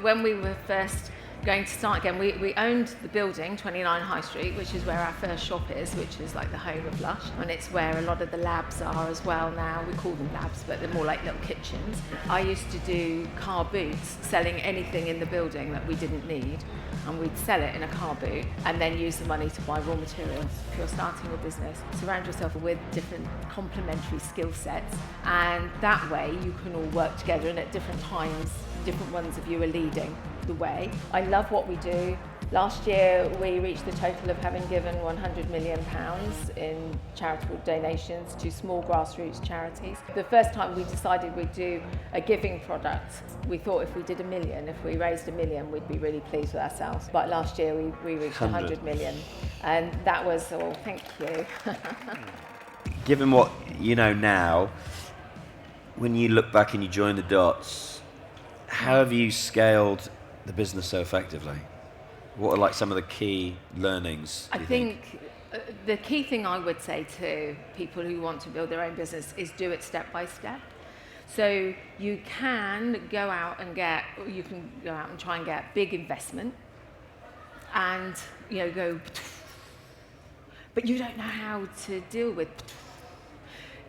When we were first going to start again, we owned the building, 29 High Street, which is where our first shop is, which is like the home of Lush. And it's where a lot of the labs are as well now. We call them labs, but they're more like little kitchens. I used to do car boots, selling anything in the building that we didn't need. And we'd sell it in a car boot and then use the money to buy raw materials. If you're starting a business, surround yourself with different complementary skill sets, and that way you can all work together, and at different times, different ones of you are leading the way. I love what we do. Last year we reached the total of having given £100 million in charitable donations to small grassroots charities. The first time we decided we'd do a giving product, we thought if we did £1 million, if we raised £1 million, we'd be really pleased with ourselves. But last year we reached 100 million, and that was, thank you. Given what you know now, when you look back and you join the dots, how have you scaled the business so effectively? What are like some of the key learnings? I think the key thing I would say to people who want to build their own business is do it step by step. So you can go out and try and get big investment and go, but you don't know how to deal with.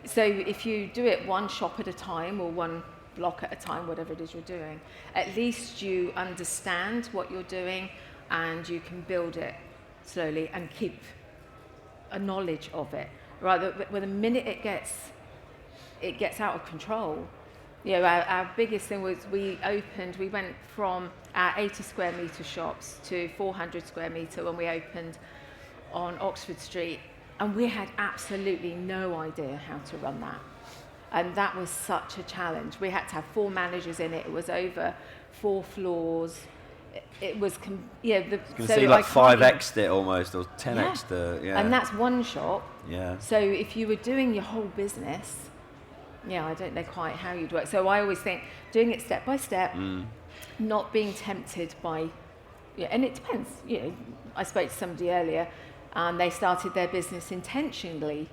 So if you do it one shop at a time or one block at a time, whatever it is you're doing, at least you understand what you're doing and you can build it slowly and keep a knowledge of it. Rather, when the minute it gets out of control, our biggest thing was we went from our 80 square metre shops to 400 square metre when we opened on Oxford Street, and we had absolutely no idea how to run that. And that was such a challenge. We had to have 4 managers in it. It was over 4 floors. It was, so like 5x'd it almost, or 10x'd it. And that's one shop. Yeah. So if you were doing your whole business, I don't know quite how you'd work. So I always think doing it step by step, not being tempted by, and it depends. I spoke to somebody earlier, and they started their business intentionally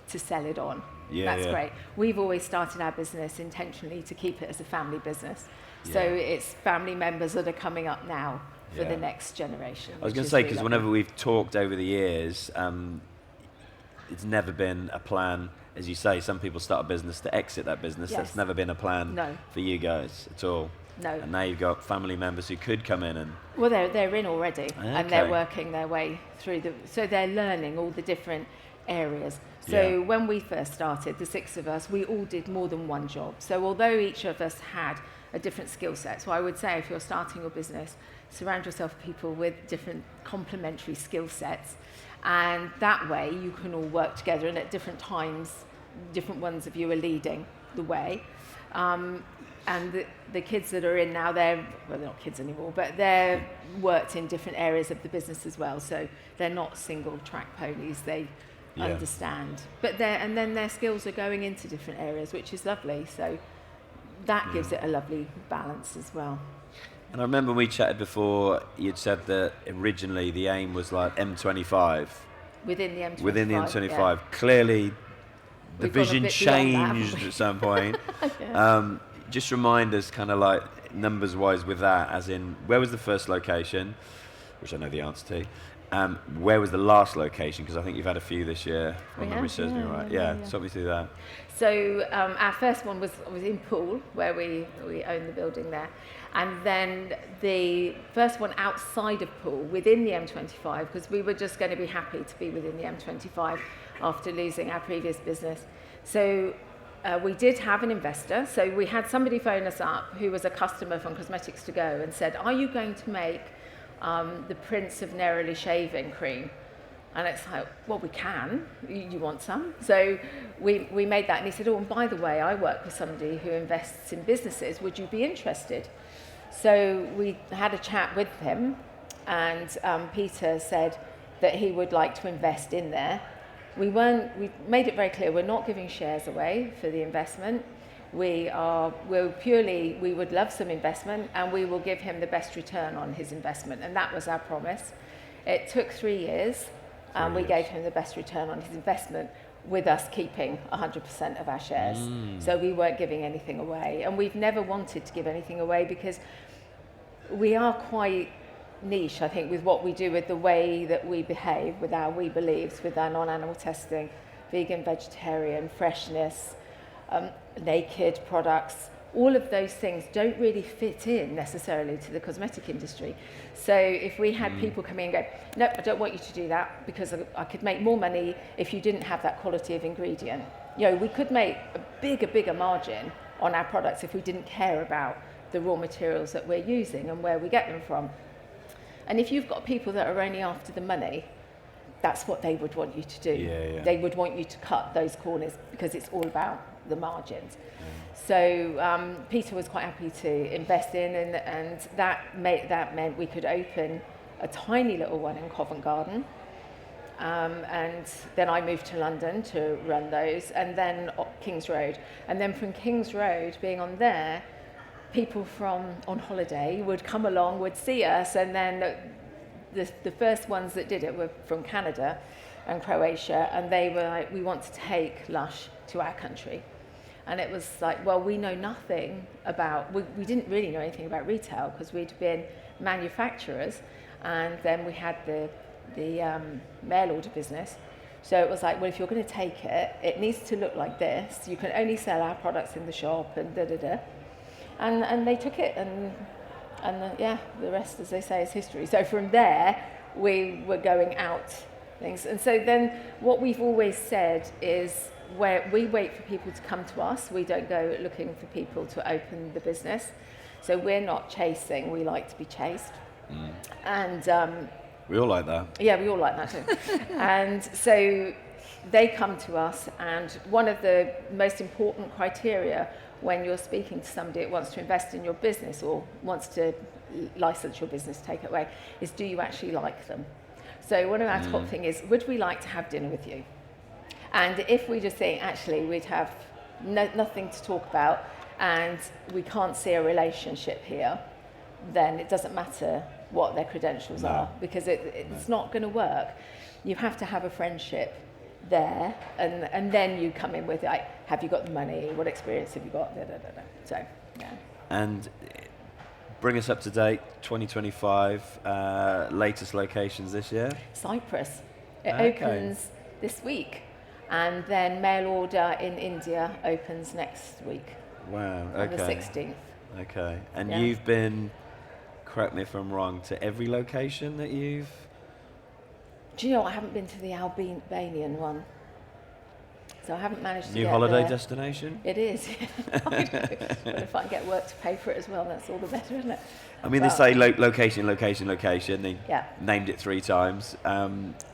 to sell it on. That's great. We've always started our business intentionally to keep it as a family business. So it's family members that are coming up now for the next generation. I was going to say, because whenever we've talked over the years, it's never been a plan. As you say, some people start a business to exit that business. Yes. That's never been a plan for you guys at all. No. And now you've got family members who could come in and... Well, they're in already, and they're working their way through so they're learning all the different areas. So when we first started, the 6 of us, we all did more than one job. So although each of us had a different skill set, so I would say if you're starting your business, surround yourself with people with different complementary skill sets, and that way you can all work together, and at different times, different ones of you are leading the way. And the kids that are in now, they're not kids anymore, but they're worked in different areas of the business as well. So they're not single track ponies. They understand. But then their skills are going into different areas, which is lovely. So that gives it a lovely balance as well. And I remember when we chatted before, you'd said that originally the aim was like M25. Within the M25. Within the M25. Yeah. Clearly, the vision changed at some point. Just remind us, kind of like numbers-wise with that, as in, where was the first location, which I know the answer to, where was the last location, because I think you've had a few this year, if my memory serves me right. Yeah, talk me through that. So our first one was in Poole, where we own the building there. And then the first one outside of Poole, within the M25, because we were just going to be happy to be within the M25 after losing our previous business. So we did have an investor. So we had somebody phone us up who was a customer from Cosmetics to Go and said, are you going to make the Prince of Neroli shaving cream? And it's like, well, we can. You want some? So we made that. And he said, oh, and by the way, I work with somebody who invests in businesses. Would you be interested? So we had a chat with him, and Peter said that he would like to invest in there. We made it very clear we're not giving shares away for the investment. We would love some investment, and we will give him the best return on his investment. And that was our promise. It took 3 years, and we gave him the best return on his investment, with us keeping 100% of our shares. So we weren't giving anything away. And we've never wanted to give anything away, because we are quite niche, I think, with what we do, with the way that we behave, with our we beliefs, with our non-animal testing, vegan, vegetarian, freshness, naked products. All of those things don't really fit in necessarily to the cosmetic industry. So if we had people come in and go, no, I don't want you to do that because I could make more money if you didn't have that quality of ingredient. We could make a bigger margin on our products if we didn't care about the raw materials that we're using and where we get them from. And if you've got people that are only after the money, that's what they would want you to do. Yeah. They would want you to cut those corners because it's all about the margins. So Peter was quite happy to invest in, and that meant we could open a tiny little one in Covent Garden. And then I moved to London to run those, and then King's Road. And then from King's Road, being on there, people from on holiday would come along, would see us, and then the first ones that did it were from Canada and Croatia, and they were like, we want to take Lush to our country. And it was like, well, we know nothing about, we didn't really know anything about retail because we'd been manufacturers, and then we had the mail order business. So it was like, well, if you're going to take it, it needs to look like this. You can only sell our products in the shop and da-da-da. And they took it, and the rest, as they say, is history. So from there, we were going out things. And so then what we've always said is where we wait for people to come to us. We don't go looking for people to open the business. So we're not chasing. We like to be chased. And we all like that. Yeah, we all like that too. And so they come to us, and one of the most important criteria when you're speaking to somebody that wants to invest in your business or wants to license your business, take it away, is do you actually like them? So one of our top thing is, would we like to have dinner with you? And if we just think, actually, we'd have nothing to talk about and we can't see a relationship here, then it doesn't matter what their credentials are, because it's not going to work. You have to have a friendship there, and then you come in with, like, have you got the money? What experience have you got? Da, da, da, da. So, yeah. And bring us up to date, 2025, latest locations this year? Cyprus. It opens this week, and then mail order in India opens next week. Wow, okay. On the 16th. Okay, and you've been, correct me if I'm wrong, to every location that you've... Do you know, I haven't been to the Albanian one. So I haven't managed to New get holiday there. destination? It is. But if I can get work to pay for it as well, that's all the better, isn't it? I mean, they say location. They Yeah. named it 3 times.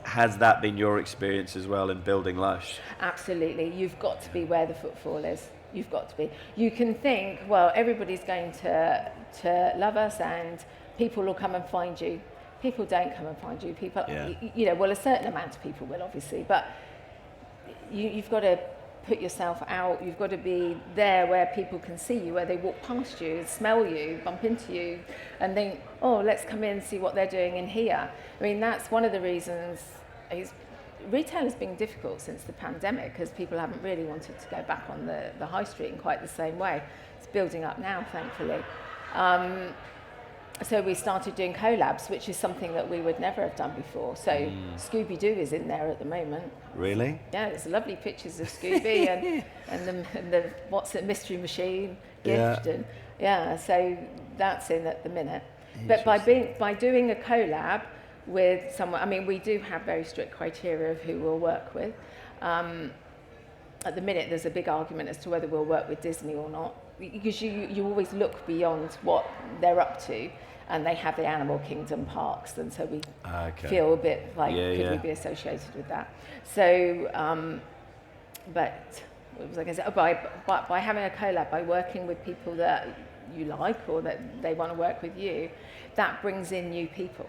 Has that been your experience as well in building Lush? Absolutely. You've got to be where the footfall is. You've got to be. You can think, well, everybody's going to love us and people will come and find you. People don't come and find you. People, well, a certain amount of people will, obviously, but you've got to put yourself out. You've got to be there where people can see you, where they walk past you, smell you, bump into you, and think, oh, let's come in and see what they're doing in here. I mean, that's one of the reasons retail has been difficult since the pandemic, because people haven't really wanted to go back on the high street in quite the same way. It's building up now, thankfully. So we started doing collabs, which is something that we would never have done before. So Scooby-Doo is in there at the moment. Really? Yeah, there's lovely pictures of Scooby and the what's it, Mystery Machine gift, and so that's in at the minute. But by doing a collab with someone, I mean, we do have very strict criteria of who we'll work with. At the minute, there's a big argument as to whether we'll work with Disney or not, because you always look beyond what they're up to, and they have the Animal Kingdom parks, and so we feel a bit like, could we be associated with that? So, but what was I going to say? By having a collab, by working with people that you like or that they want to work with you, that brings in new people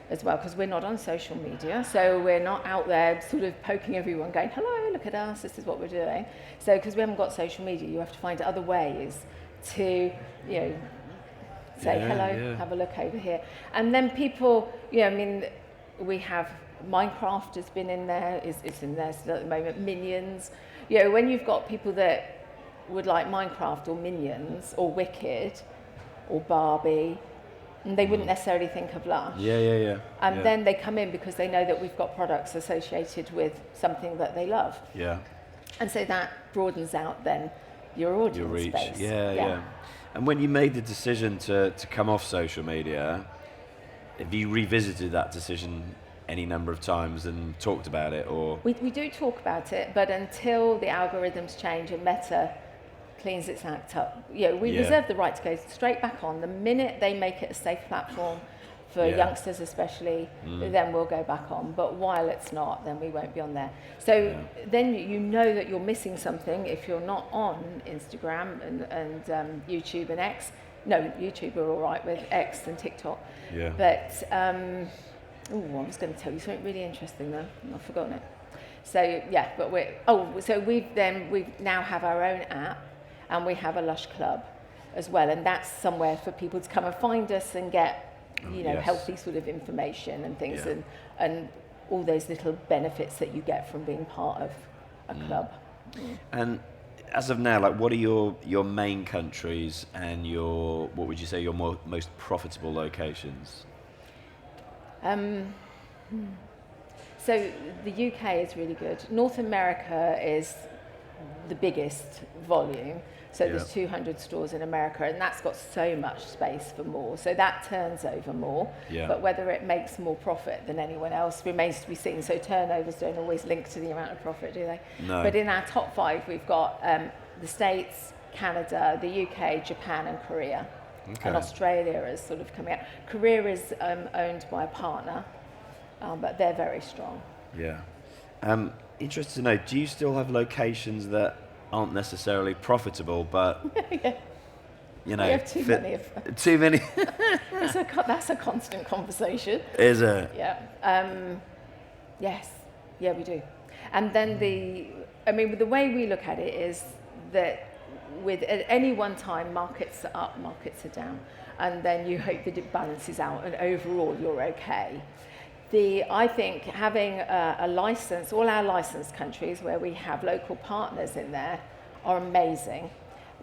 as well, because we're not on social media, so we're not out there sort of poking everyone going, hello, look at us, this is what we're doing. So because we haven't got social media, you have to find other ways to, say hello, have a look over here. And then people, I mean, we have Minecraft has been in there, it's in there still at the moment, Minions. When you've got people that would like Minecraft or Minions or Wicked or Barbie, and they wouldn't necessarily think of Lush. Yeah. And then they come in because they know that we've got products associated with something that they love. Yeah. And so that broadens out then your audience Your reach. base. Yeah. And when you made the decision to come off social media, have you revisited that decision any number of times and talked about it, or? We do talk about it, but until the algorithms change and Meta cleans its act up, we reserve the right to go straight back on. The minute they make it a safe platform for youngsters especially, then we'll go back on. But while it's not, then we won't be on there. So then you know that you're missing something if you're not on Instagram and YouTube and X. No, YouTube are all right with X and TikTok. Yeah. But, I was going to tell you something really interesting though, and I've forgotten it. So yeah, but we now have our own app, and we have a Lush Club as well, and that's somewhere for people to come and find us and get healthy sort of information and things, and all those little benefits that you get from being part of a club. And as of now, like, what are your main countries and what would you say your most profitable locations? So the UK is really good. North America is the biggest volume. So there's 200 stores in America, and that's got so much space for more. So that turns over more. Yeah. But whether it makes more profit than anyone else remains to be seen. So turnovers don't always link to the amount of profit, do they? No. But in our top 5, we've got the States, Canada, the UK, Japan, and Korea. Okay. And Australia is sort of coming out. Korea is owned by a partner, but they're very strong. Yeah. Interested to know, do you still have locations that aren't necessarily profitable, but We have too many of them. Too many. That's a constant conversation. Is it? Yeah. Yes. Yeah, we do. And then the way we look at it is that at any one time, markets are up, markets are down, and then you hope that it balances out, and overall you're okay. I think having a license, all our licensed countries where we have local partners in there are amazing,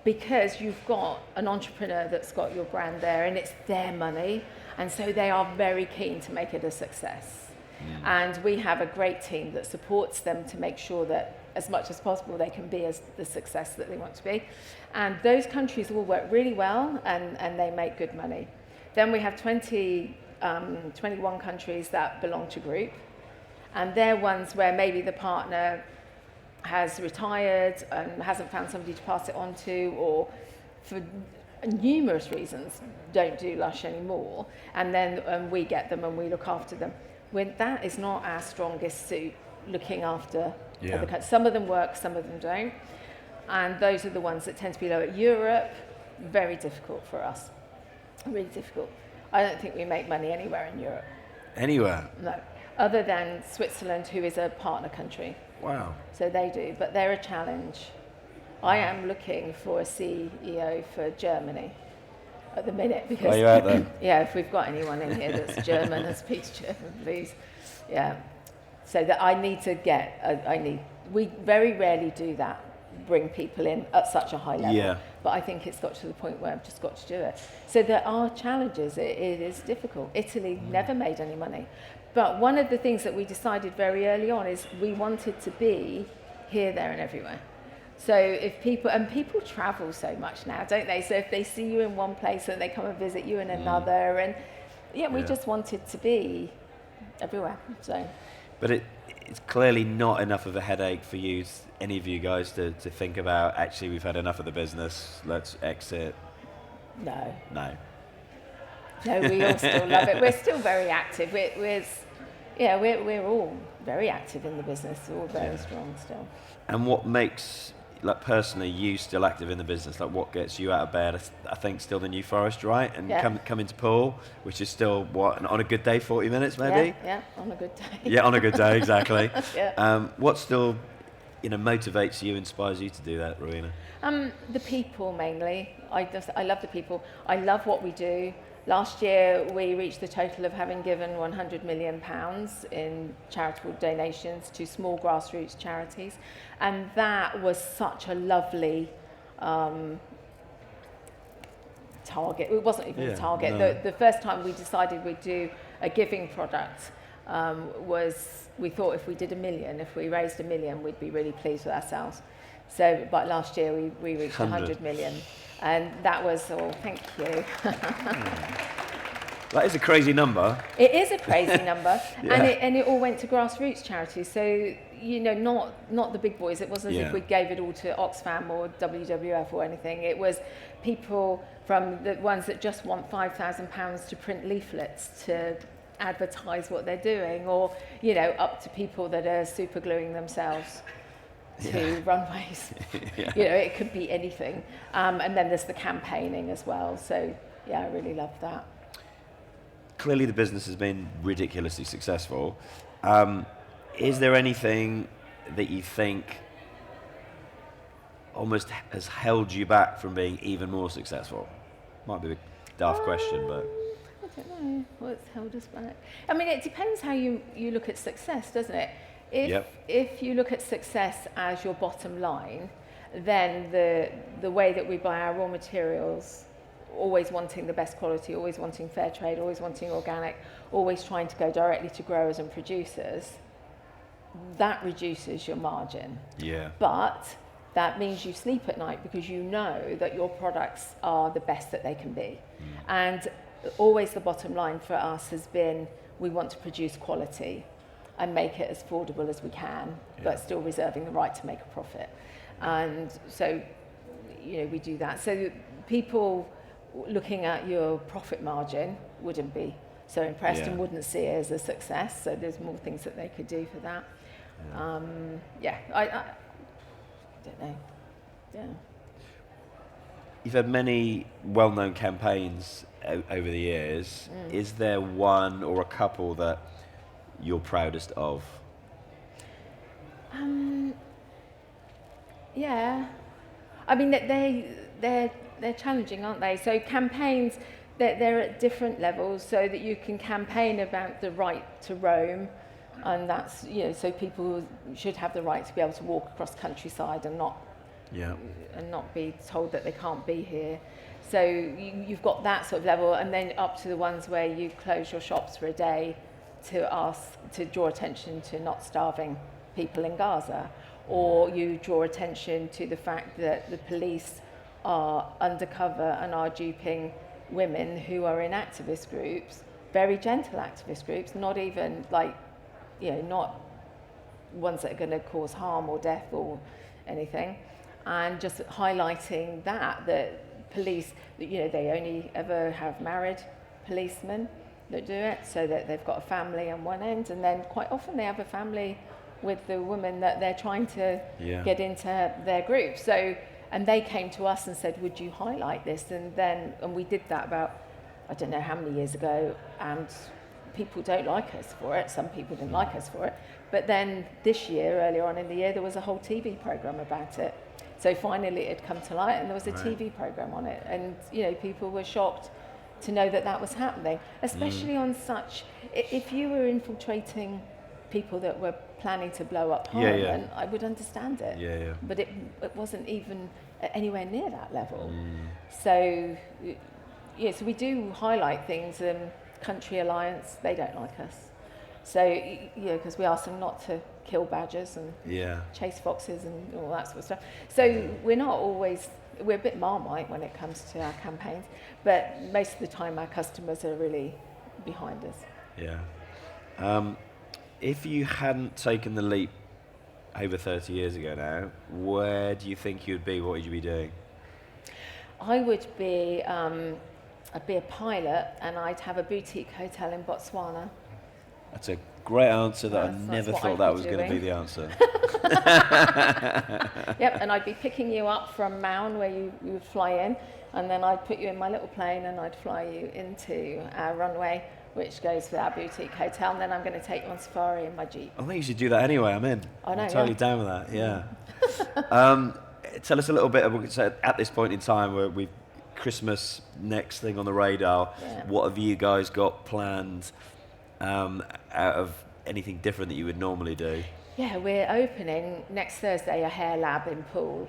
because you've got an entrepreneur that's got your brand there, and it's their money, and so they are very keen to make it a success. And we have a great team that supports them to make sure that as much as possible they can be as the success that they want to be. And those countries all work really well, and they make good money. Then we have 21 countries that belong to group, and they're ones where maybe the partner has retired and hasn't found somebody to pass it on to, or for numerous reasons don't do Lush anymore, and then we get them and we look after them. When that is not our strongest suit, looking after other countries. Some of them work, some of them don't, and those are the ones that tend to be lower. Europe, very difficult for us, really difficult. I don't think we make money anywhere in Europe. Anywhere? No, other than Switzerland, who is a partner country. Wow. So they do, but they're a challenge. I am looking for a CEO for Germany at the minute, because are you out there? yeah, if we've got anyone in here that's German and speaks German, please. Yeah. So that I need to we very rarely do that, bring people in at such a high level. Yeah. But I think it's got to the point where I've just got to do it. So there are challenges. It is difficult. Italy never made any money. But one of the things that we decided very early on is we wanted to be here, there, and everywhere. So if people travel so much now, don't they? So if they see you in one place and they come and visit you in another, and we just wanted to be everywhere. So. But it's clearly not enough of a headache for you, any of you guys, to think about, actually, we've had enough of the business, let's exit. No. No. No, we all still love it. We're still very active. We're all very active in the business. We're all very strong still. And what makes, like, personally, you still active in the business? Like, what gets you out of bed? I think still the New Forest, right? And come into Poole, which is still, on a good day, 40 minutes maybe? Yeah, on a good day. Yeah, on a good day, exactly. Yeah. What still, motivates you, inspires you to do that, Rowena? The people mainly. I love the people. I love what we do. Last year, we reached the total of having given £100 million in charitable donations to small grassroots charities. And that was such a lovely target. It wasn't even a target. No. The first time we decided we'd do a giving product was, we thought if we did 1 million, if we raised 1 million, we'd be really pleased with ourselves. So, but last year we reached 100 million, and that was, oh, thank you. That is a crazy number. It is a crazy number, Yeah. and it all went to grassroots charities. So, you know, not the big boys. It wasn't as if we gave it all to Oxfam or WWF or anything. It was people from the ones that just want £5,000 to print leaflets to advertise what they're doing, or, you know, up to people that are super gluing themselves to runways. You know, it could be anything. And then there's the campaigning as well. So, yeah, I really love that. Clearly the business has been ridiculously successful. Is there anything that you think almost has held you back from being even more successful? Might be a daft question, but... I don't know what's held us back. I mean, it depends how you look at success, doesn't it? If you look at success as your bottom line, then the way that we buy our raw materials, always wanting the best quality, always wanting fair trade, always wanting organic, always trying to go directly to growers and producers, that reduces your margin. Yeah. But that means you sleep at night because you know that your products are the best that they can be. And always the bottom line for us has been, we want to produce quality and make it as affordable as we can, but still reserving the right to make a profit. And so, you know, we do that. So people looking at your profit margin wouldn't be so impressed and wouldn't see it as a success. So there's more things that they could do for that. I don't know. Yeah. You've had many well-known campaigns over the years. Is there one or a couple that you're proudest of? Yeah. I mean, they're challenging, aren't they? So campaigns, they're at different levels, so that you can campaign about the right to roam, and that's, you know, so people should have the right to be able to walk across countryside and not be told that they can't be here. So you've got that sort of level, and then up to the ones where you close your shops for a day to draw attention to not starving people in Gaza, or you draw attention to the fact that the police are undercover and are duping women who are in activist groups, very gentle activist groups, not even like, you know, not ones that are going to cause harm or death or anything, and just highlighting that police, you know, they only ever have married policemen that do it, so that they've got a family on one end, and then quite often they have a family with the woman that they're trying to get into their group. So, and they came to us and said, would you highlight this? And we did that about, I don't know how many years ago, and people don't like us for it. Some people didn't like us for it. But then this year, earlier on in the year, there was a whole TV program about it. So finally it had come to light, and there was a TV program on it. And, you know, people were shocked to know that that was happening, especially on such, if you were infiltrating people that were planning to blow up Parliament, I would understand it. But it wasn't even anywhere near that level. So, yeah, so we do highlight things. Country Alliance, they don't like us. So, yeah, because we ask them not to kill badgers and chase foxes and all that sort of stuff. So we're not always, we're a bit Marmite when it comes to our campaigns, but most of the time our customers are really behind us. Yeah. If you hadn't taken the leap over 30 years ago now, where do you think you'd be? What would you be doing? I would be, I'd be a pilot, and I'd have a boutique hotel in Botswana. That's a great answer that I never thought that was going to be the answer. Yep, and I'd be picking you up from Maun, where you would fly in, and then I'd put you in my little plane and I'd fly you into our runway, which goes with our boutique hotel, and then I'm going to take you on safari in my Jeep. I think you should do that anyway. I'm in. I know, I'm totally down with that, Tell us a little bit, so at this point in time, where we've Christmas, next thing on the radar, what have you guys got planned out of anything different that you would normally do? Yeah, we're opening next Thursday a hair lab in Poole.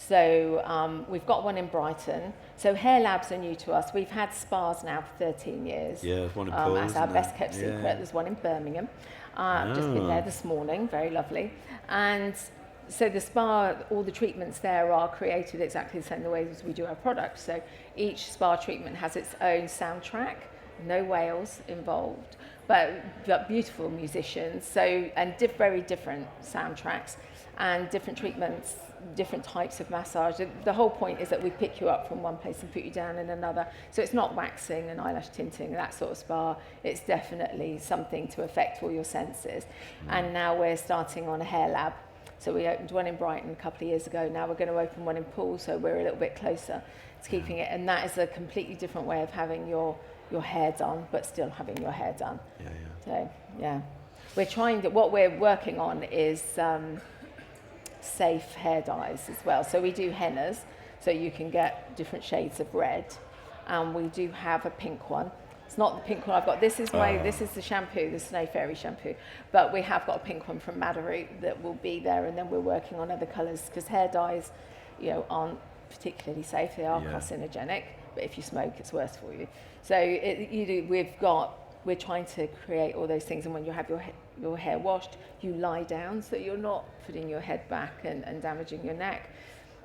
So we've got one in Brighton. So hair labs are new to us. We've had spas now for 13 years. Yeah, there's one in Poole, That's our isn't best there? kept secret. Yeah. There's one in Birmingham. I've just been there this morning, very lovely. And so the spa, all the treatments there are created exactly the same way as we do our products. So each spa treatment has its own soundtrack, no whales involved, but beautiful musicians. So, and very different soundtracks and different treatments, different types of massage. The whole point is that we pick you up from one place and put you down in another. So it's not waxing and eyelash tinting, that sort of spa. It's definitely something to affect all your senses. And now we're starting on a hair lab. So we opened one in Brighton a couple of years ago. Now we're going to open one in Poole, so we're a little bit closer to keeping it. And that is a completely different way of having your hair done, but still having your hair done. Yeah. So, yeah. We're trying to, what we're working on is safe hair dyes as well. So we do hennas, so you can get different shades of red. And we do have a pink one. It's not the pink one I've got. This is the shampoo, the Snow Fairy shampoo. But we have got a pink one from Madaru that will be there, and then we're working on other colours because hair dyes, aren't particularly safe. They are carcinogenic, but if you smoke, it's worse for you. So we're trying to create all those things, and when you have your hair washed, you lie down so you're not putting your head back and damaging your neck.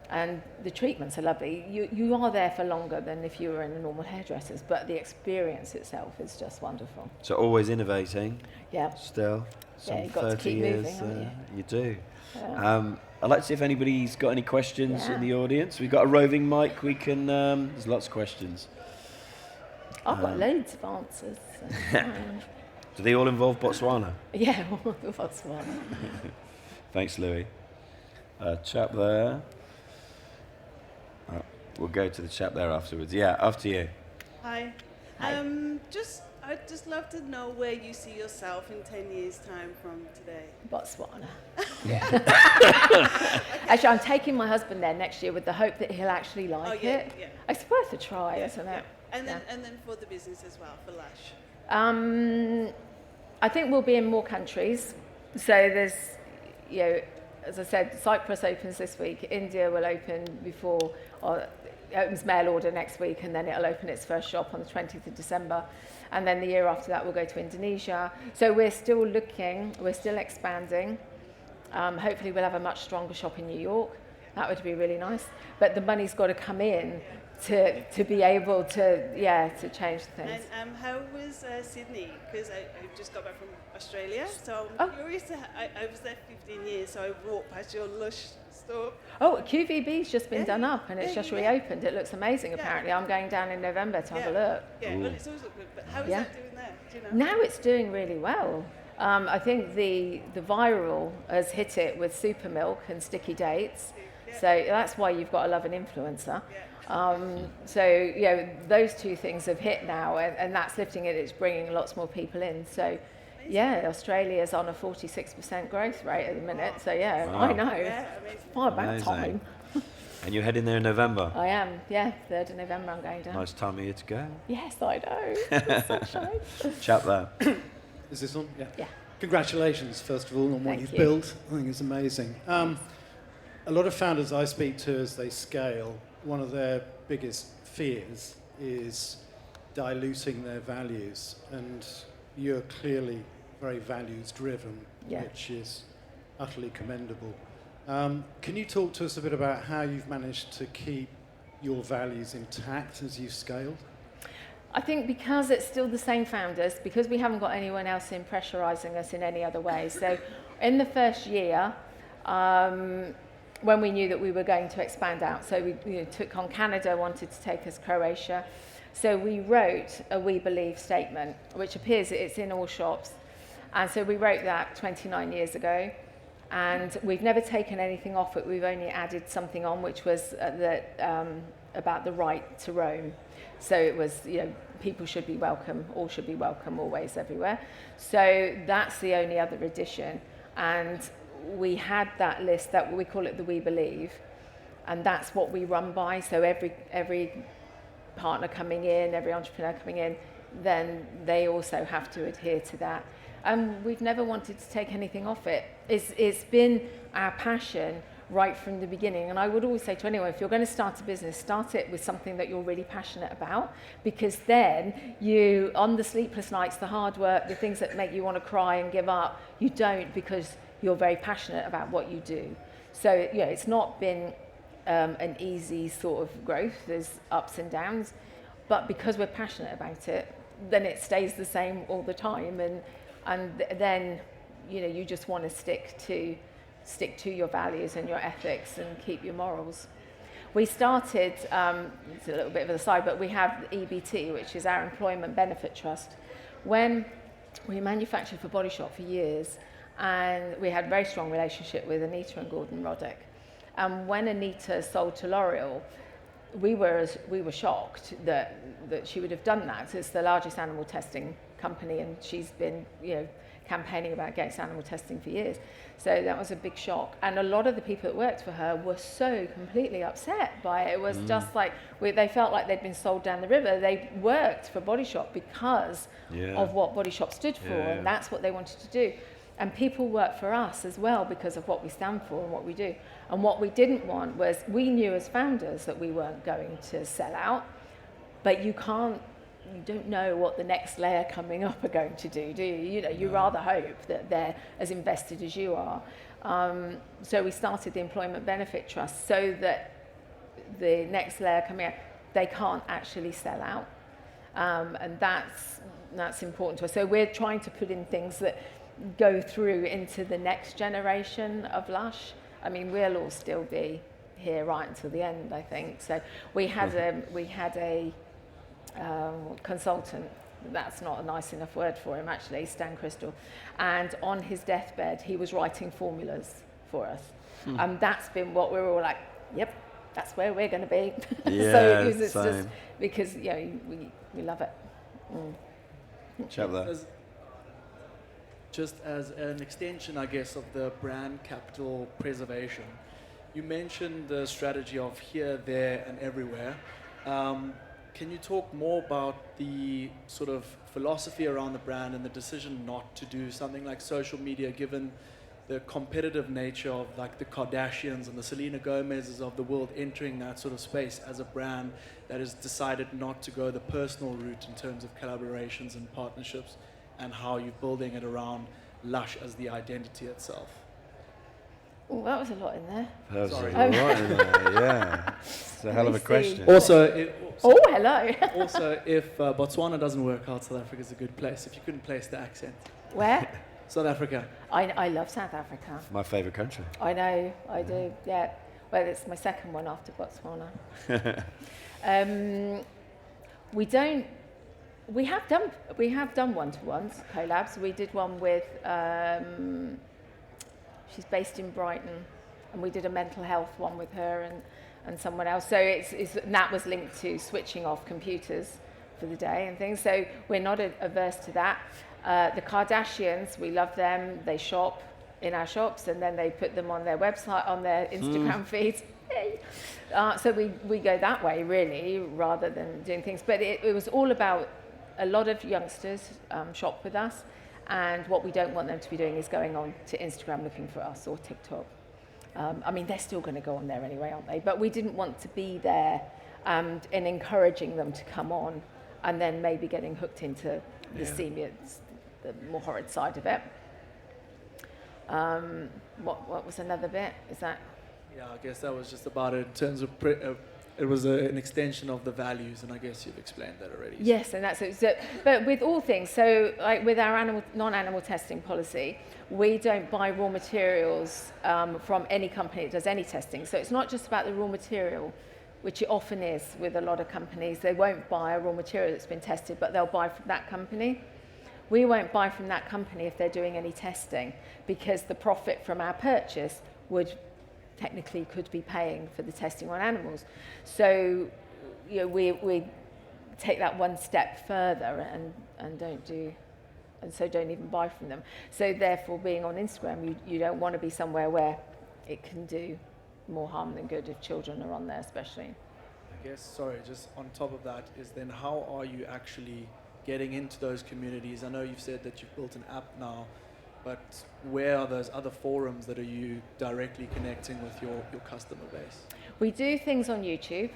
And the treatments are lovely. You are there for longer than if you were in a normal hairdresser's, but the experience itself is just wonderful. So always innovating. Yeah. Still. Some You've got 30 to keep years. moving, haven't you? You do. Yeah. I'd like to see if anybody's got any questions in the audience. We've got a roving mic. We can. There's lots of questions. I've got loads of answers. So, Do they all involve Botswana? yeah, Botswana. Thanks, Louis. Chap there. We'll go to the chap there afterwards. Yeah, after you. Hi. Hi. I'd just love to know where you see yourself in 10 years' time from today. Botswana. Actually, I'm taking my husband there next year with the hope that he'll actually like it. Yeah. It's worth a try, isn't it? And then for the business as well, for Lush. I think we'll be in more countries. So there's, as I said, Cyprus opens this week. India will open before, or it opens mail order next week, and then it'll open its first shop on the 20th of December. And then the year after that, we'll go to Indonesia. So we're still looking, we're still expanding. Hopefully we'll have a much stronger shop in New York. That would be really nice. But the money's got to come in to be able to change things. And how was Sydney? Because I just got back from Australia, so I'm curious. I was there 15 years, so I walked past your Lush store. Oh, QVB's just been done up, and it's just reopened. It looks amazing, apparently. I'm going down in November to have a look. Yeah, well, it's always looked good, but how is that doing there? Do you know? Now it's doing really well. I think the viral has hit it with super milk and sticky dates. So that's why you've got to love an influencer. So those two things have hit now, and that's lifting it. It's bringing lots more people in. So Australia's on a 46% growth rate at the minute. So I know. Yeah, it's far about time. And you're heading there in November? I am, 3rd of November I'm going down. Nice time of year to go. Yes, I know. Sunshine. Chap there. Is this on? Yeah. Congratulations, first of all, on what Thank you've you. built. I think it's amazing. A lot of founders I speak to as they scale, one of their biggest fears is diluting their values. And you're clearly very values driven, which is utterly commendable. Can you talk to us a bit about how you've managed to keep your values intact as you've scaled? I think because it's still the same founders, because we haven't got anyone else in pressurising us in any other way. So in the first year, when we knew that we were going to expand out, so we took on Canada, wanted to take us Croatia. So we wrote a We Believe statement, which it's in all shops. And so we wrote that 29 years ago. And we've never taken anything off it. We've only added something on, which was about the right to roam. So it was, people should be welcome, all should be welcome, always, everywhere. So that's the only other addition. And we had that list, that we call it the We Believe, and that's what we run by. So every partner coming in, every entrepreneur coming in, then they also have to adhere to that. And we've never wanted to take anything off it. It's been our passion right from the beginning. And I would always say to anyone, if you're going to start a business, start it with something that you're really passionate about, because then you, on the sleepless nights, the hard work, the things that make you want to cry and give up, you don't, because you're very passionate about what you do. So, you know, it's not been an easy sort of growth. There's ups and downs, but because we're passionate about it, then it stays the same all the time. And then, you know, you just want to stick to your values and your ethics and keep your morals. We started, it's a little bit of an aside, but we have EBT, which is our Employment Benefit Trust. When we manufactured for Body Shop for years, and we had a very strong relationship with Anita and Gordon Roddick. And when Anita sold to L'Oreal, we were shocked that she would have done that. It's the largest animal testing company, and she's been, you know, campaigning about against animal testing for years. So that was a big shock. And a lot of the people that worked for her were so completely upset by it. It was just like, they felt like they'd been sold down the river. They worked for Body Shop because of what Body Shop stood for, and that's what they wanted to do. And people work for us as well because of what we stand for and what we do. And what we didn't want was, we knew as founders that we weren't going to sell out, but you don't know what the next layer coming up are going to do you? You know, you rather hope that they're as invested as you are. So we started the Employment Benefit Trust so that the next layer coming out, they can't actually sell out. And that's important to us. So we're trying to put in things that go through into the next generation of Lush. I mean, we'll all still be here right until the end, I think. So we had a consultant, that's not a nice enough word for him actually, Stan Crystal, and on his deathbed he was writing formulas for us. That's been what we're all like, yep, that's where we're going to be. Yeah, so it's same. just because, you know, we love it. Chat there. Just as an extension, I guess, of the brand capital preservation, you mentioned the strategy of here, there, and everywhere. Can you talk more about the sort of philosophy around the brand and the decision not to do something like social media, given the competitive nature of like the Kardashians and the Selena Gomez's of the world entering that sort of space as a brand that has decided not to go the personal route in terms of collaborations and partnerships, and how you're building it around Lush as the identity itself? Oh, that was a lot in there. That was Sorry. a lot in there, yeah. It's a hell of a question. Also, Hello. also, if Botswana doesn't work out, South Africa is a good place. If you couldn't place the accent. Where? South Africa. I love South Africa. My favourite country. I know, I do, yeah. Well, it's my second one after Botswana. We have done one-to-ones, collabs. We did one with, she's based in Brighton, and we did a mental health one with her and someone else. So that was linked to switching off computers for the day and things. So we're not averse to that. The Kardashians, we love them. They shop in our shops, and then they put them on their website, on their Instagram feeds. So we go that way, really, rather than doing things. But it was all about, a lot of youngsters shop with us, and what we don't want them to be doing is going on to Instagram looking for us, or TikTok. I mean, they're still going to go on there anyway, aren't they? But we didn't want to be there and encouraging them to come on, and then maybe getting hooked into the the more horrid side of it. What was another bit? Is that? Yeah, I guess that was just about it in terms of it was an extension of the values, and I guess you've explained that already. Yes, and that's it. So, but with all things, so like with our non-animal testing policy, we don't buy raw materials from any company that does any testing. So it's not just about the raw material, which it often is with a lot of companies. They won't buy a raw material that's been tested, but they'll buy from that company. We won't buy from that company if they're doing any testing, because the profit from our purchase technically could be paying for the testing on animals. So, you know, we take that one step further and don't even buy from them. So therefore, being on Instagram, you don't want to be somewhere where it can do more harm than good if children are on there, especially. I guess, sorry, just on top of that is then how are you actually getting into those communities? I know you've said that you've built an app now. but where are those other forums that are you directly connecting with your customer base? We do things on YouTube.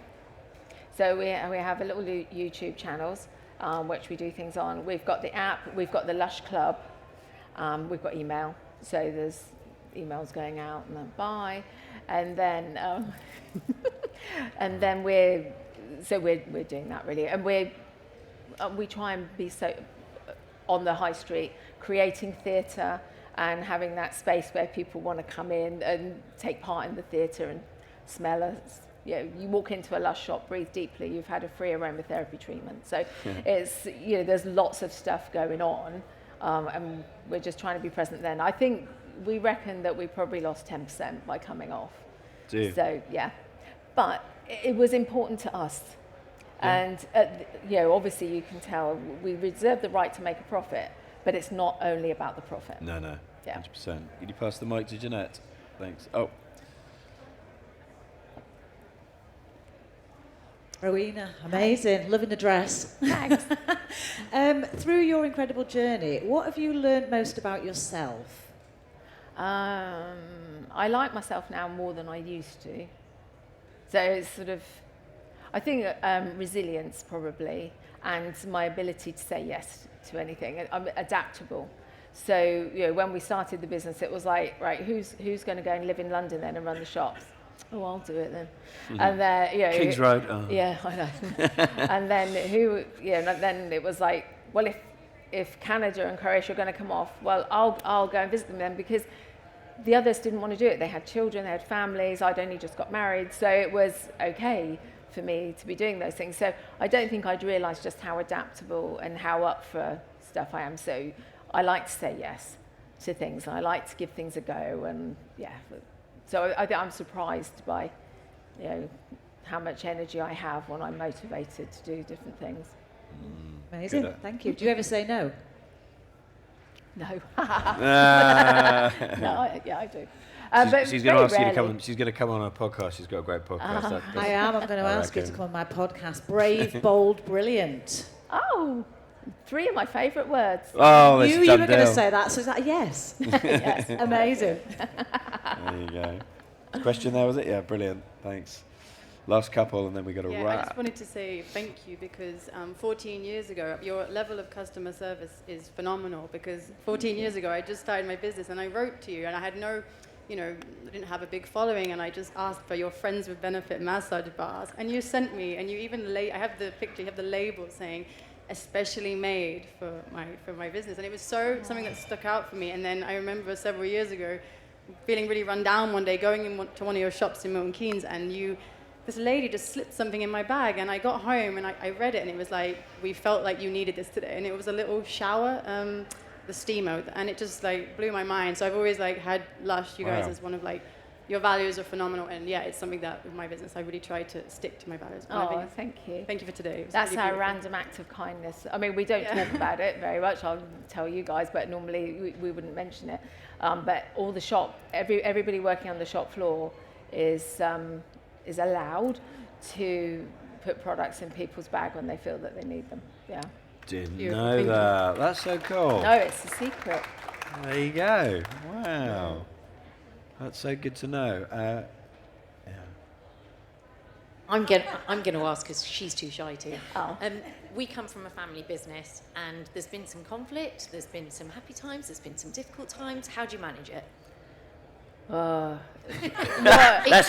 So we have a little YouTube channels, which we do things on. We've got the app, we've got the Lush Club, we've got email. So there's emails going out and then bye. And then, and then we're doing that really. And we try and be so on the high street, creating theatre and having that space where people want to come in and take part in the theatre and smell us. You walk into a Lush shop, breathe deeply, you've had a free aromatherapy treatment. So it's, there's lots of stuff going on, and we're just trying to be present then. I think we reckon that we probably lost 10% by coming off. So, yeah. But it was important to us. And, obviously you can tell we reserve the right to make a profit, but it's not only about the profit. No. Yeah. 100%. Can you pass the mic to Jeanette? Thanks. Oh. Rowena, amazing, loving the dress. Thanks. Through your incredible journey, what have you learned most about yourself? I like myself now more than I used to. So it's sort of, I think resilience probably, and my ability to say yes to anything. I'm adaptable. So when we started the business, it was like, right, who's going to go and live in London then and run the shops? Oh, I'll do it then. Mm-hmm. And then, King's Road. Oh. Yeah, I know. And then then it was like, well, if Canada and Croatia are going to come off, well, I'll go and visit them then, because the others didn't want to do it. They had children, they had families. I'd only just got married, so it was okay for me to be doing those things. So I don't think I'd realised just how adaptable and how up for stuff I am. So I like to say yes to things, and I like to give things a go, and yeah. So I think I'm surprised by, how much energy I have when I'm motivated to do different things. Amazing, thank you. Do you ever say no? No. No, I do. She's going to ask you to come. She's going to come on our podcast. She's got a great podcast. I am. I'm going to ask you to come on my podcast. Brave, bold, brilliant. Oh, 3 of my favourite words. Oh, you were going to say that, so is that a yes? Yes. Amazing. There you go. Question there, was it? Yeah, brilliant. Thanks. Last couple, and then we got to wrap. I just wanted to say thank you, because 14 years ago, your level of customer service is phenomenal, because 14 years ago, I just started my business, and I wrote to you, and I had no, I didn't have a big following, and I just asked for your friends with benefit massage bars, and you sent me, and you even, I have the picture, you have the label saying, especially made for my business, and it was something that stuck out for me. And then I remember several years ago feeling really run down one day, going to one of your shops in Milton Keynes, and this lady just slipped something in my bag, and I got home and I read it, and it was like, we felt like you needed this today, and it was a little shower, the steamo, and it just blew my mind. So I've always had Lush, you guys, as one of your values are phenomenal, and yeah, it's something that with my business I really try to stick to my values. Oh, thank you. Thank you for today. That's really our random act of kindness. I mean, we don't talk about it very much. I'll tell you guys, but normally we wouldn't mention it. But all the shop, everybody working on the shop floor is allowed to put products in people's bag when they feel that they need them. Yeah. Didn't know that. That's so cool. No, it's a secret. There you go. Wow. That's so good to know. Yeah. I'm going to ask because she's too shy to. Oh. We come from a family business, and there's been some conflict, there's been some happy times, there's been some difficult times. How do you manage it? That's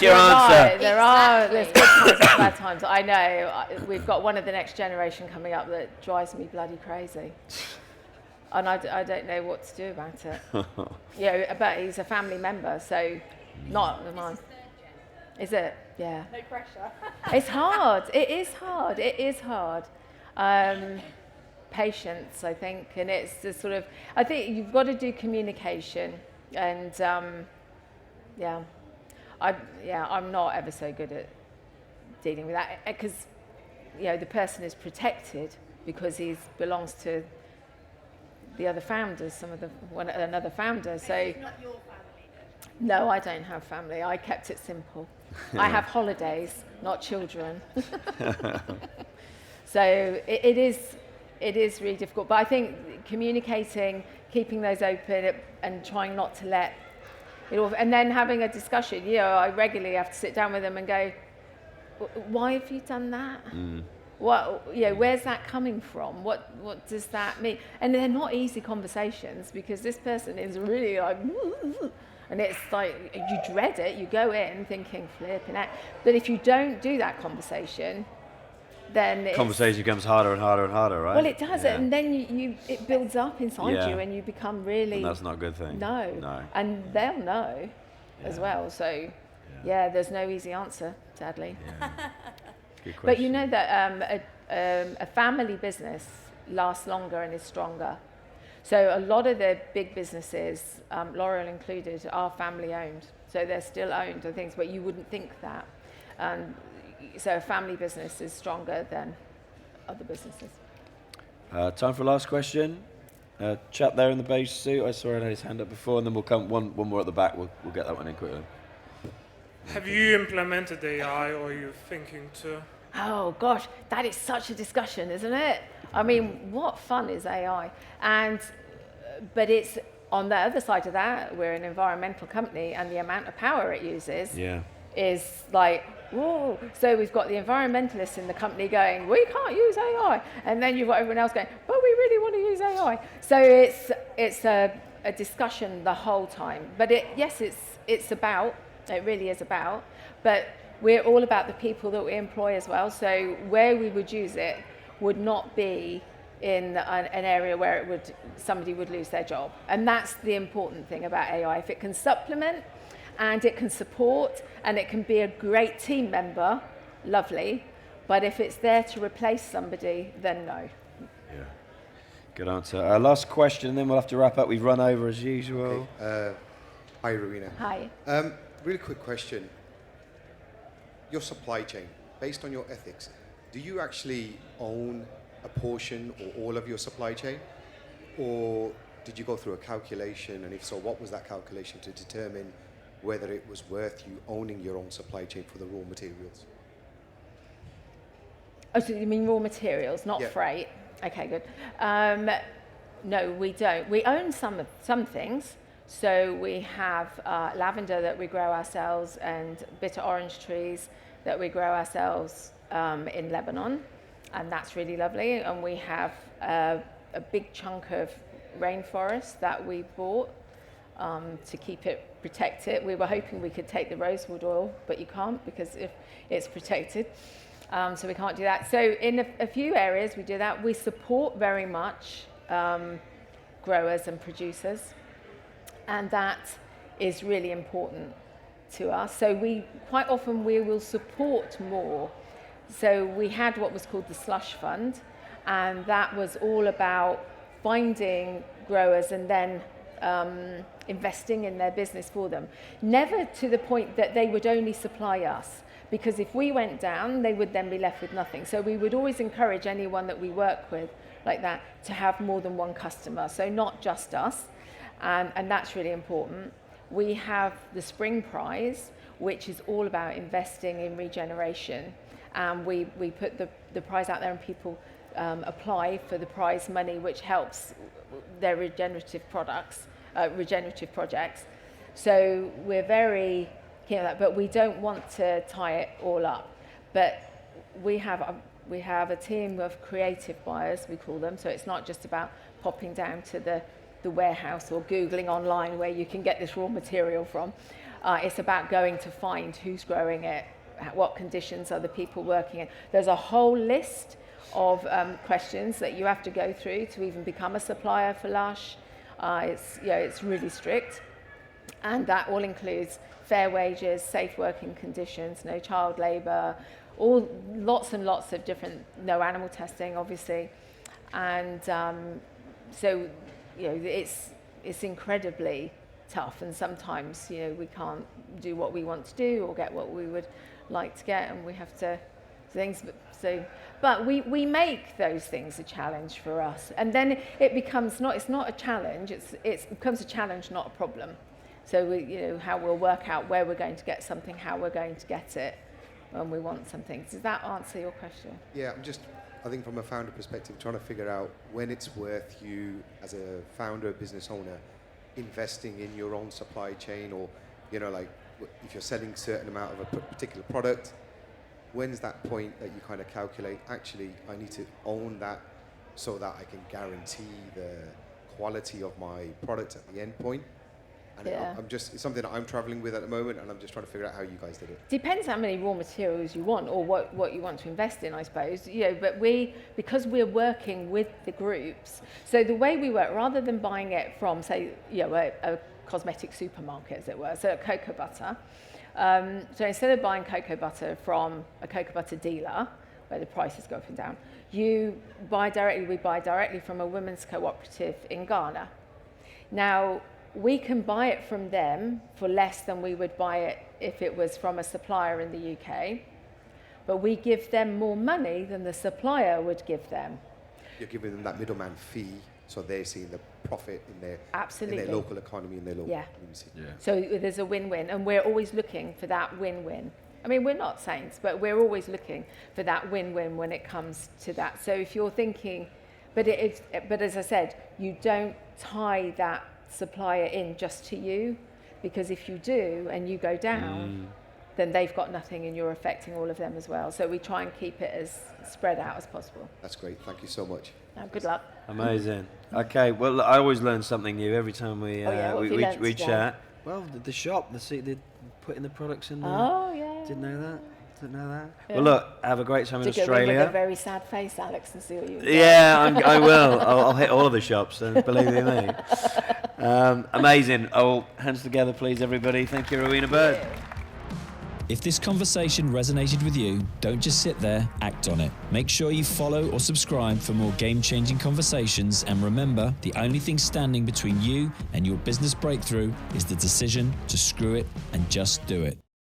your answer. There's good times and bad times. I know. We've got one of the next generation coming up that drives me bloody crazy. And I don't know what to do about it. But he's a family member, so not mine. Is it? Yeah. No pressure. It's hard. It is hard. Patience, I think, and it's the sort of. I think you've got to do communication, and I'm not ever so good at dealing with that, because the person is protected because he belongs to the other founders, another founder. So It's not your family, though. No, I don't have family. I kept it simple. I have holidays, not children. So it is it is really difficult. But I think communicating, keeping those open, and trying not to let it all, and then having a discussion. You know, I regularly have to sit down with them and go, why have you done that? What, you know, where's that coming from? What does that mean? And they're not easy conversations, because this person is really like, and it's like, you dread it. You go in thinking, flipping out. But if you don't do that conversation, then conversation becomes harder and harder and harder, right? Well, it does, and then it builds up inside you, and you become really. And that's not a good thing. No. And they'll know as well. So, there's no easy answer, sadly. Yeah. Good question. But you know that a family business lasts longer and is stronger. So a lot of the big businesses, L'Oreal included, are family owned. So they're still owned and things, but you wouldn't think that. So a family business is stronger than other businesses. Time for a last question. Chap there in the beige suit. I saw him had his hand up before, and then we'll come one more at the back. We'll get that one in quickly. Have you implemented AI, or are you thinking to? Oh gosh, that is such a discussion, isn't it? I mean, what fun is AI? But it's on the other side of that, we're an environmental company, and the amount of power it uses is like, whoa. So we've got the environmentalists in the company going, we can't use AI. And then you've got everyone else going, but we really want to use AI. So it's a discussion the whole time. But it really is about, but we're all about the people that we employ as well. So where we would use it would not be in an area where somebody would lose their job. And that's the important thing about AI. If it can supplement and it can support and it can be a great team member, lovely. But if it's there to replace somebody, then no. Yeah, good answer. Last question, then we'll have to wrap up. We've run over as usual. Okay. Hi, Rowena. Hi. Really quick question. Your supply chain, based on your ethics, do you actually own a portion or all of your supply chain? Or did you go through a calculation? And if so, what was that calculation to determine whether it was worth you owning your own supply chain for the raw materials? Oh, so you mean raw materials, not freight? Okay, good. No, we don't. We own some things. So we have lavender that we grow ourselves and bitter orange trees that we grow ourselves in Lebanon, and that's really lovely. And we have a big chunk of rainforest that we bought to keep it protected. We were hoping we could take the rosewood oil, but you can't because if it's protected. So we can't do that. So in a few areas we do that. We support very much growers and producers. And that is really important to us. So quite often we will support more. So we had what was called the Slush Fund, and that was all about finding growers and then investing in their business for them. Never to the point that they would only supply us, because if we went down, they would then be left with nothing. So we would always encourage anyone that we work with like that to have more than one customer, so not just us. And that's really important. We have the Spring Prize, which is all about investing in regeneration. And we put the prize out there, and people apply for the prize money, which helps their regenerative projects. So we're very keen on that, but we don't want to tie it all up. But we have a team of creative buyers, we call them. So it's not just about popping down to the warehouse or Googling online where you can get this raw material from. It's about going to find who's growing it, what conditions are the people working in. There's a whole list of questions that you have to go through to even become a supplier for Lush. It's really strict, and that all includes fair wages, safe working conditions, no child labour, lots and lots of different, no animal testing, obviously, and so. It's incredibly tough, and sometimes we can't do what we want to do or get what we would like to get, and we have to things. But we make those things a challenge for us, and then it becomes it's not a challenge. It becomes a challenge, not a problem. So how we'll work out where we're going to get something, how we're going to get it when we want something. Does that answer your question? Yeah, I'm just I think from a founder perspective, trying to figure out when it's worth you as a founder, business owner, investing in your own supply chain, or, you know, like if you're selling a certain amount of a particular product, when's that point that you kind of calculate, actually, I need to own that so that I can guarantee the quality of my product at the end point. And it's something that I'm traveling with at the moment, and I'm just trying to figure out how you guys did it. Depends how many raw materials you want, or what you want to invest in, I suppose. You know, but because we're working with the groups, so the way we work, rather than buying it from, say, you know, a cosmetic supermarket, as it were, so cocoa butter. So instead of buying cocoa butter from a cocoa butter dealer, where the prices go up and down, we buy directly from a women's cooperative in Ghana. Now, we can buy it from them for less than we would buy it if it was from a supplier in the UK, but we give them more money than the supplier would give them. You're giving them that middleman fee, so they're seeing the profit in their local economy, in their local community. Yeah. So there's a win-win, and we're always looking for that win-win. I mean, we're not saints, but we're always looking for that win-win when it comes to that. So if you're thinking, but as I said, you don't tie that supplier in just to you, because if you do and you go down, then they've got nothing and you're affecting all of them as well. So we try and keep it as spread out as possible. That's great. Thank you so much. Good luck. Amazing. Okay, well, I always learn something new every time we chat. Well, the shop, they're putting the products in there. Oh, yeah. Didn't know that. Yeah. Well, look, have a great time in Australia. With a very sad face, Alex, and see what you. I will. I'll hit all of the shops, and believe you me. Amazing. Hands together, please, everybody. Thank you, Rowena Bird. If this conversation resonated with you, don't just sit there, act on it. Make sure you follow or subscribe for more game-changing conversations, and remember, the only thing standing between you and your business breakthrough is the decision to screw it and just do it.